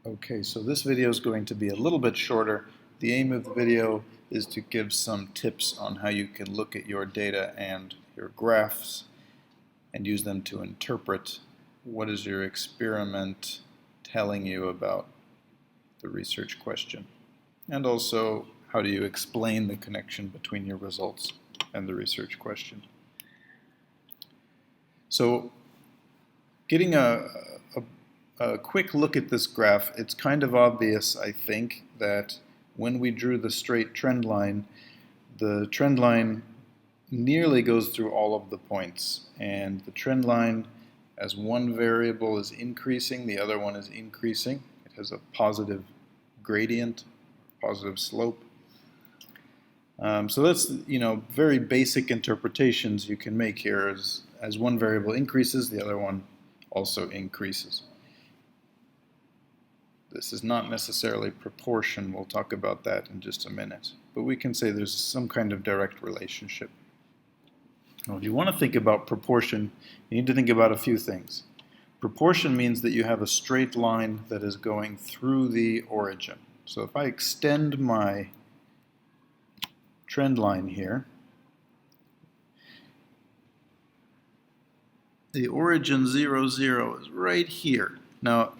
Okay, so this video is going to be a little bit shorter. The aim of the video is to give some tips on how you can look at your data and your graphs and use them to interpret what is your experiment telling you about the research question. And also, how do you explain the connection between your results and the research question. So, getting a quick look at this graph, it's kind of obvious, I think, that when we drew the straight trend line, the trend line nearly goes through all of the points. And the trend line, as one variable is increasing, the other one is increasing. It has a positive gradient, positive slope. So that's, very basic interpretations you can make here. As one variable increases, the other one also increases. This is not necessarily proportion. We'll talk about that in just a minute. But we can say there's some kind of direct relationship. Now, if you want to think about proportion, you need to think about a few things. Proportion means that you have a straight line that is going through the origin. So if I extend my trend line here, the origin 0, 0 is right here. Now,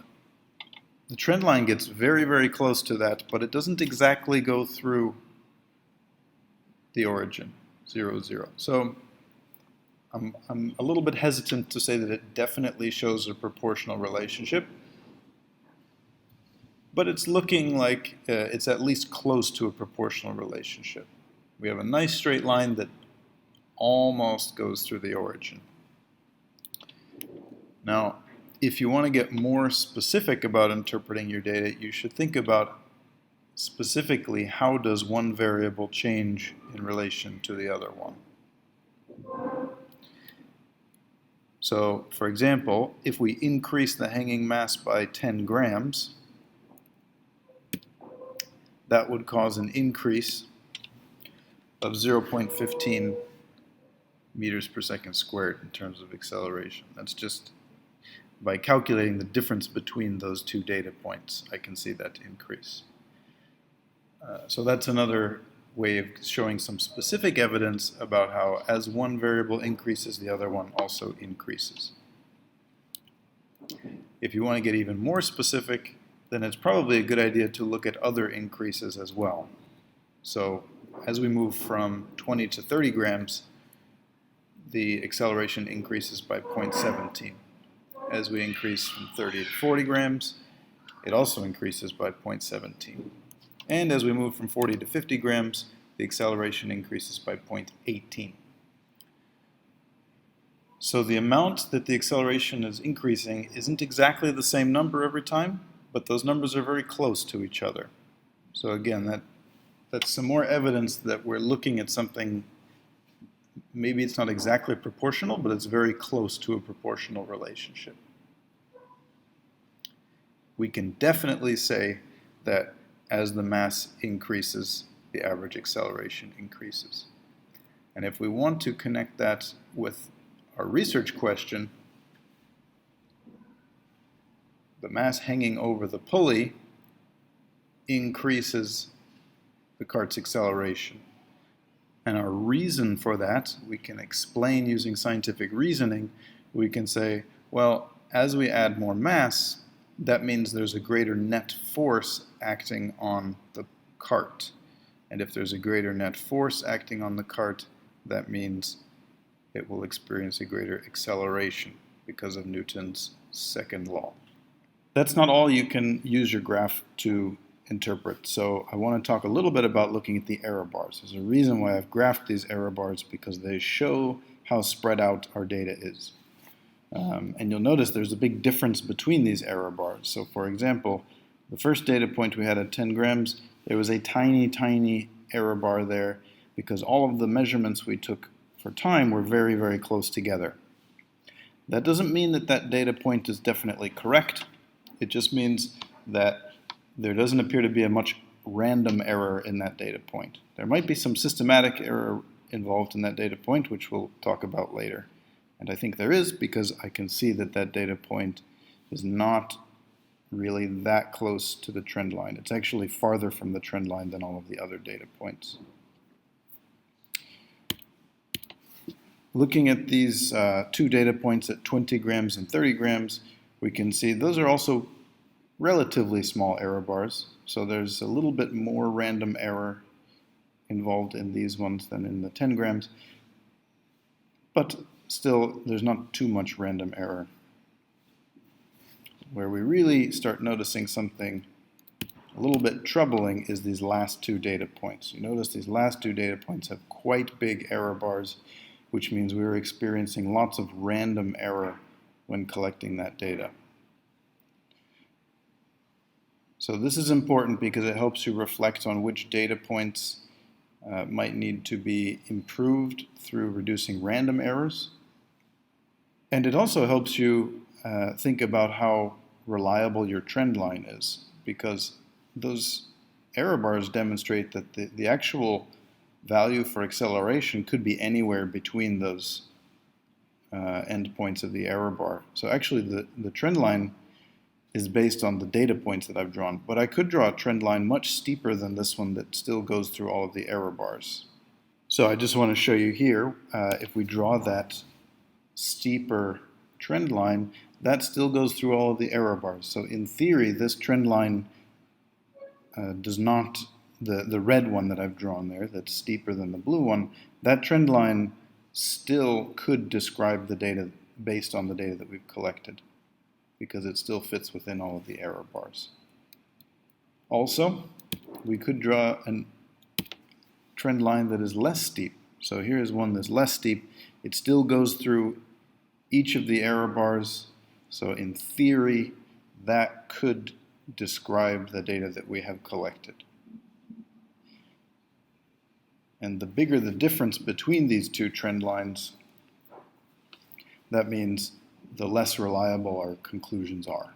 the trend line gets very, very close to that, but it doesn't exactly go through the origin, 0, 0. So I'm a little bit hesitant to say that it definitely shows a proportional relationship, but it's looking like it's at least close to a proportional relationship. We have a nice straight line that almost goes through the origin. Now, if you want to get more specific about interpreting your data, you should think about specifically how does one variable change in relation to the other one. So, for example, if we increase the hanging mass by 10 grams, that would cause an increase of 0.15 meters per second squared in terms of acceleration. That's just by calculating the difference between those two data points, I can see that increase. So that's another way of showing some specific evidence about how as one variable increases, the other one also increases. If you want to get even more specific, then it's probably a good idea to look at other increases as well. So as we move from 20 to 30 grams, the acceleration increases by 0.17. As we increase from 30 to 40 grams, it also increases by 0.17. And as we move from 40 to 50 grams, the acceleration increases by 0.18. So the amount that the acceleration is increasing isn't exactly the same number every time, but those numbers are very close to each other. So again, that's some more evidence that we're looking at something. Maybe it's not exactly proportional, but it's very close to a proportional relationship. We can definitely say that as the mass increases, the average acceleration increases. And if we want to connect that with our research question, the mass hanging over the pulley increases the cart's acceleration. And our reason for that, we can explain using scientific reasoning. We can say, well, as we add more mass, that means there's a greater net force acting on the cart. And if there's a greater net force acting on the cart, that means it will experience a greater acceleration because of Newton's second law. That's not all you can use your graph to interpret. So I want to talk a little bit about looking at the error bars. There's a reason why I've graphed these error bars, because they show how spread out our data is. And you'll notice there's a big difference between these error bars. So for example, the first data point we had at 10 grams, there was a tiny, tiny error bar there because all of the measurements we took for time were very, very close together. That doesn't mean that that data point is definitely correct. It just means that there doesn't appear to be a much random error in that data point. There might be some systematic error involved in that data point, which we'll talk about later. And I think there is, because I can see that that data point is not really that close to the trend line. It's actually farther from the trend line than all of the other data points. Looking at these two data points at 20 grams and 30 grams, we can see those are also relatively small error bars. So there's a little bit more random error involved in these ones than in the 10 grams. But still, there's not too much random error. Where we really start noticing something a little bit troubling is these last two data points. You notice these last two data points have quite big error bars, which means we were experiencing lots of random error when collecting that data. So this is important because it helps you reflect on which data points might need to be improved through reducing random errors. And it also helps you think about how reliable your trend line is, because those error bars demonstrate that the actual value for acceleration could be anywhere between those endpoints of the error bar. So actually the trend line is based on the data points that I've drawn, but I could draw a trend line much steeper than this one that still goes through all of the error bars. So I just want to show you here, if we draw that steeper trend line, that still goes through all of the error bars. So in theory, this trend line does not, the red one that I've drawn there, that's steeper than the blue one, that trend line still could describe the data based on the data that we've collected, because it still fits within all of the error bars. Also, we could draw a trend line that is less steep. So here is one that's less steep. It still goes through each of the error bars. So in theory, that could describe the data that we have collected. And the bigger the difference between these two trend lines, that means the less reliable our conclusions are.